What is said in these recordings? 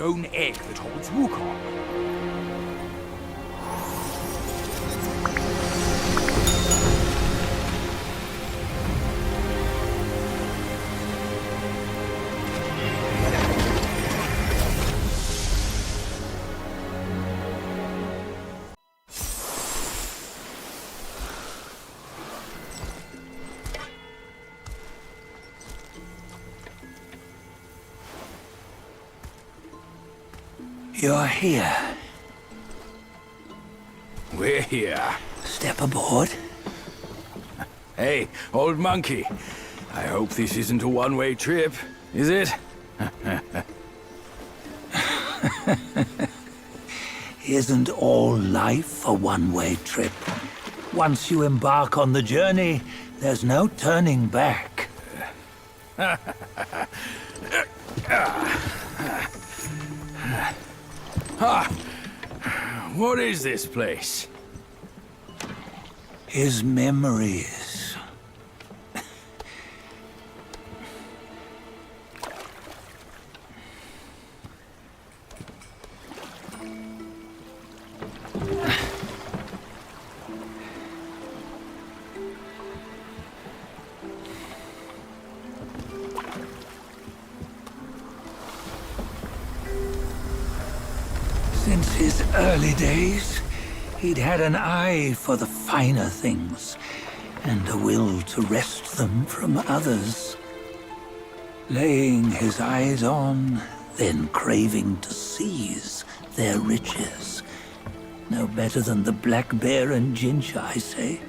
unknown egg that holds Wukong. You're here. We're here. Step aboard. Hey, old monkey. I hope this isn't a one-way trip, is it? Isn't all life a one-way trip? Once you embark on the journey, there's no turning back. What is this place? His memories. Since his early days, he'd had an eye for the finer things, and a will to wrest them from others. Laying his eyes on, then craving to seize their riches. No better than the black bear and ginger, I say.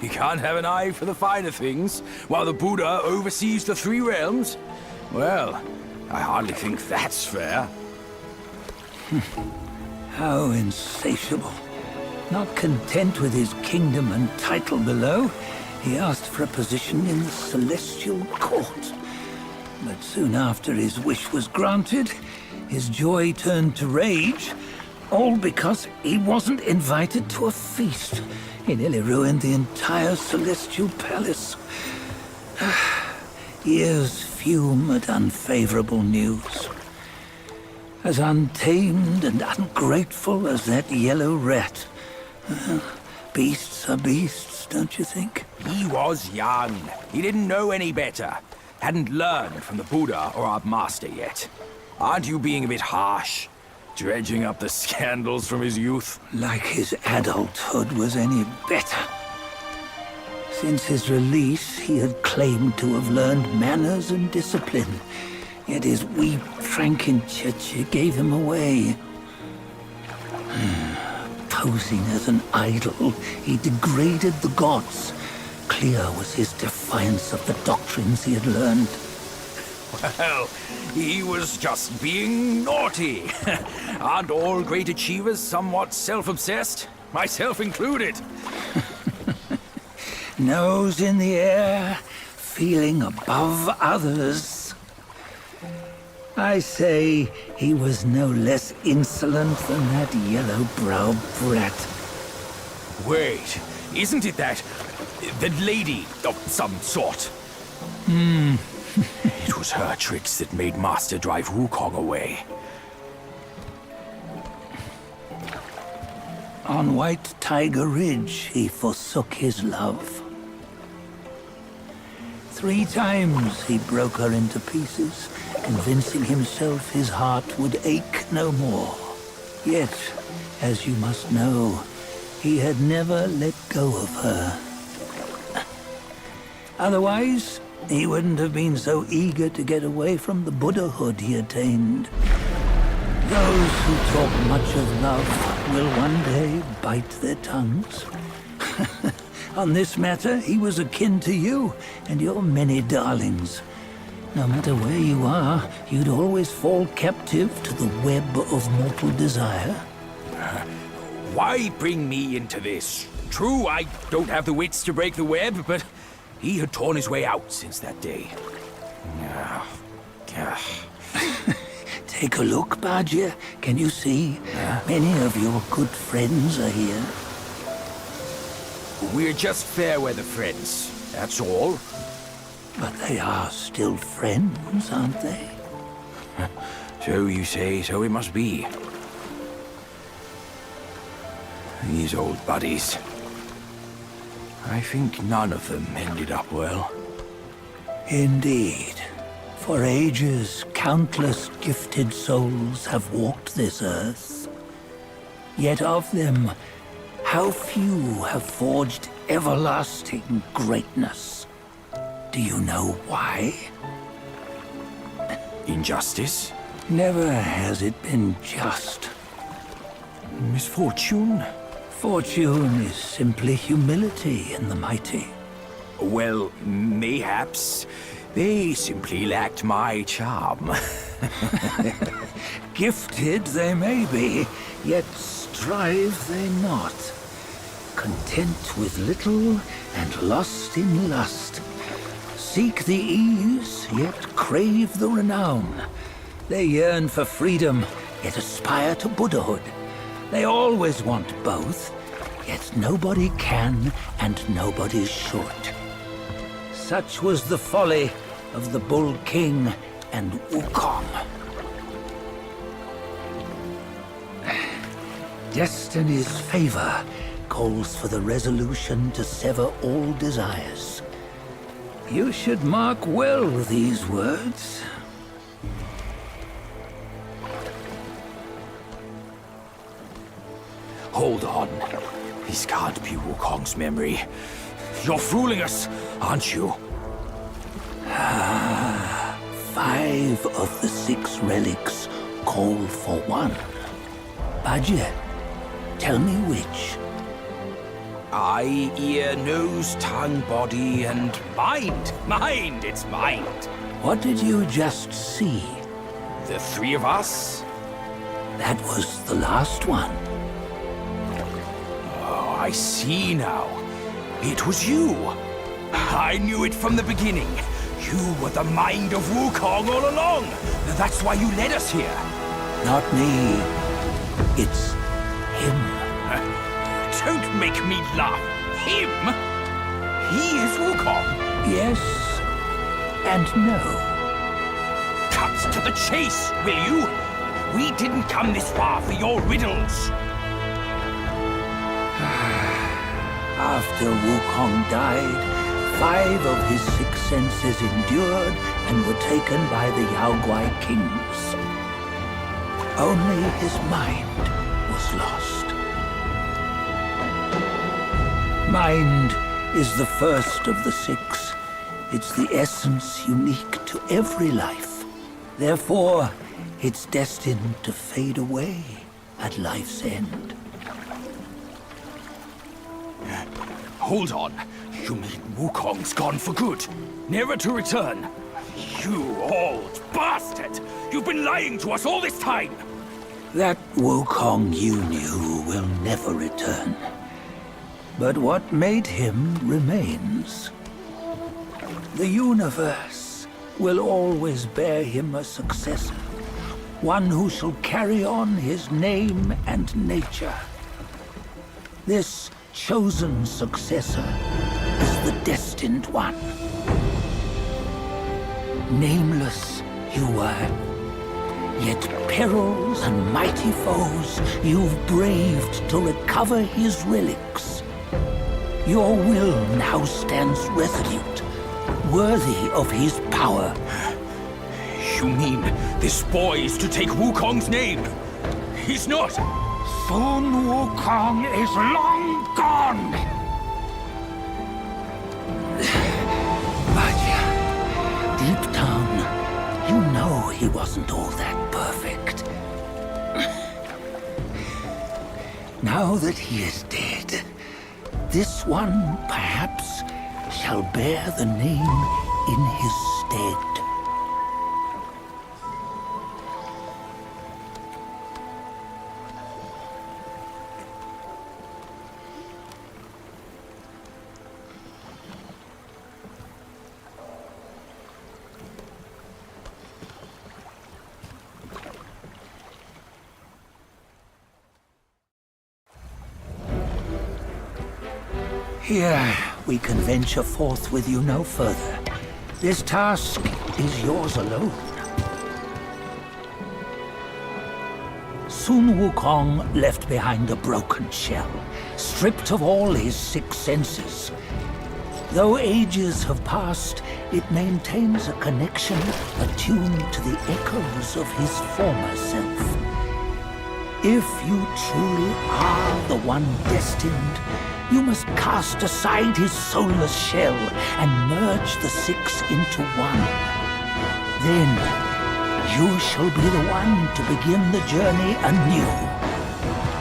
You can't have an eye for the finer things, while the Buddha oversees the three realms? Well, I hardly think that's fair. How insatiable. Not content with his kingdom and title below, he asked for a position in the celestial court. But soon after his wish was granted, his joy turned to rage, all because he wasn't invited to a feast. He nearly ruined the entire celestial palace. Ears fume at unfavorable news. As untamed and ungrateful as that yellow rat. Beasts are beasts, don't you think? He was young. He didn't know any better. Hadn't learned from the Buddha or our master yet. Aren't you being a bit harsh? Dredging up the scandals from his youth? Like his adulthood was any better. Since his release, he had claimed to have learned manners and discipline. Yet his weak Frankenchurch gave him away. Posing as an idol, he degraded the gods. Clear was his defiance of the doctrines he had learned. Well, he was just being naughty. Aren't all great achievers somewhat self-obsessed? Myself included. Nose in the air, feeling above others. I say he was no less insolent than that yellow-browed brat. Wait, isn't it that lady of some sort? It was her tricks that made Master drive Wukong away. On White Tiger Ridge, he forsook his love. 3 times he broke her into pieces, convincing himself his heart would ache no more. Yet, as you must know, he had never let go of her. Otherwise, he wouldn't have been so eager to get away from the Buddhahood he attained. Those who talk much of love will one day bite their tongues. On this matter, he was akin to you and your many darlings. No matter where you are, you'd always fall captive to the web of mortal desire. Why bring me into this? True, I don't have the wits to break the web, but he had torn his way out since that day. Take a look, Bajia. Can you see? Many of your good friends are here. We're just fair-weather friends, that's all. But they are still friends, aren't they? So you say, so it must be. These old buddies. I think none of them ended up well. Indeed. For ages, countless gifted souls have walked this earth. Yet of them, how few have forged everlasting greatness? Do you know why? Injustice? Never has it been just. Misfortune? Fortune is simply humility in the mighty. Well, mayhaps they simply lacked my charm. Gifted they may be, yet strive they not. Content with little and lost in lust. Seek the ease, yet crave the renown. They yearn for freedom, yet aspire to Buddhahood. They always want both, yet nobody can and nobody should. Such was the folly of the Bull King and Wukong. Destiny's favor calls for the resolution to sever all desires. You should mark well these words. Hold on. This can't be Wukong's memory. You're fooling us, aren't you? 5 of the 6 relics call for one. Bajie, tell me which. Eye, ear, nose, tongue, body, and mind. Mind, it's mind. What did you just see? The 3 of us? That was the last one. Oh, I see now. It was you. I knew it from the beginning. You were the mind of Wukong all along. That's why you led us here. Not me. It's him. Don't make me laugh. Him? He is Wukong. Yes and no. Cut to the chase, will you? We didn't come this far for your riddles. After Wukong died, 5 of his 6 senses endured and were taken by the Yaoguai kings. Only his mind was lost. Mind is the first of the 6. It's the essence unique to every life. Therefore, it's destined to fade away at life's end. Hold on. You mean Wukong's gone for good? Never to return? You old bastard! You've been lying to us all this time! That Wukong you knew will never return. But what made him remains. The universe will always bear him a successor. One who shall carry on his name and nature. This chosen successor is the destined one. Nameless you were, yet perils and mighty foes you've braved to recover his relics. Your will now stands resolute, worthy of his power. You mean this boy is to take Wukong's name? He's not! Sun Wukong is long gone! But deep down, you know he wasn't all that perfect. Now that he is dead, this one, perhaps, shall bear the name in his stead. Here, we can venture forth with you no further. This task is yours alone. Soon Wukong left behind a broken shell, stripped of all his 6 senses. Though ages have passed, it maintains a connection attuned to the echoes of his former self. If you truly are the one destined, you must cast aside his soulless shell and merge the 6 into one. Then, you shall be the one to begin the journey anew.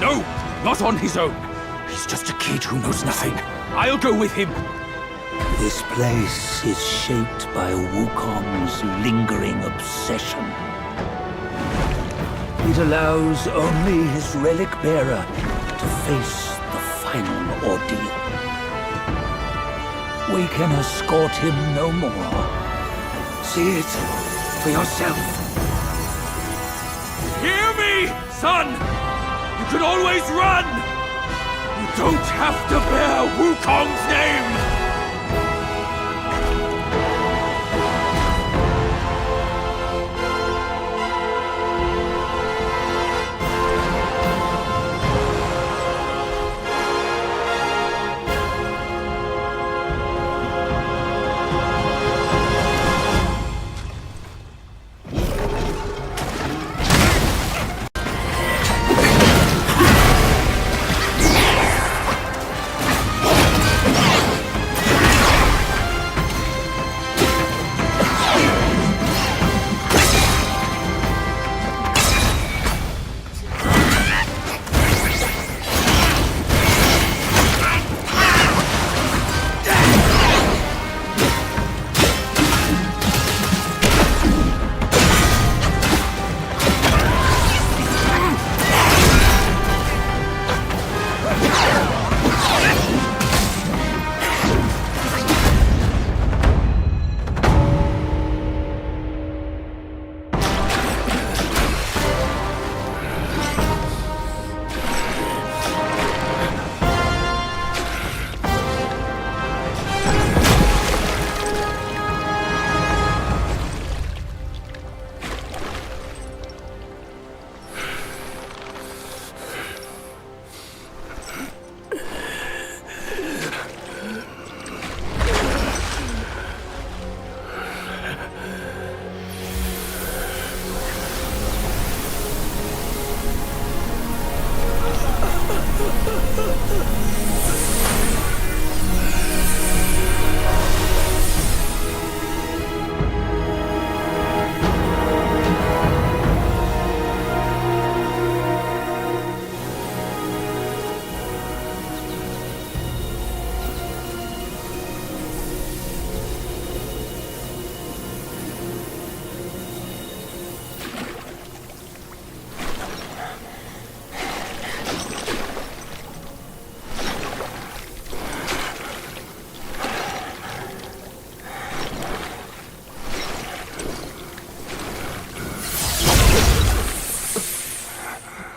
No, not on his own. He's just a kid who knows nothing. I'll go with him. This place is shaped by Wukong's lingering obsession. It allows only his relic bearer to face the final ordeal. We can escort him no more. See it for yourself. Hear me, son! You can always run! You don't have to bear Wukong's name!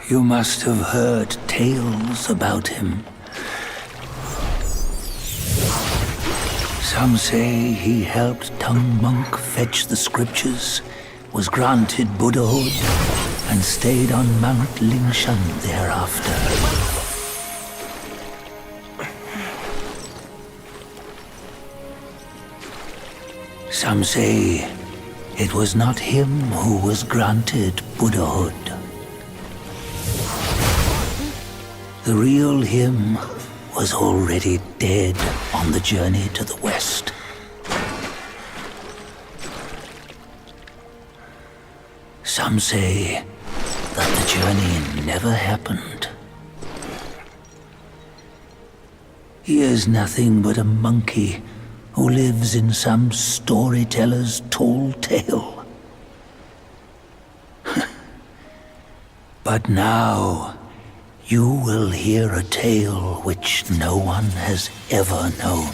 You must have heard tales about him. Some say he helped Tung Monk fetch the scriptures, was granted Buddhahood, and stayed on Mount Lingshan thereafter. Some say it was not him who was granted Buddhahood. The real him was already dead on the journey to the west. Some say that the journey never happened. He is nothing but a monkey who lives in some storyteller's tall tale. But now, you will hear a tale which no one has ever known.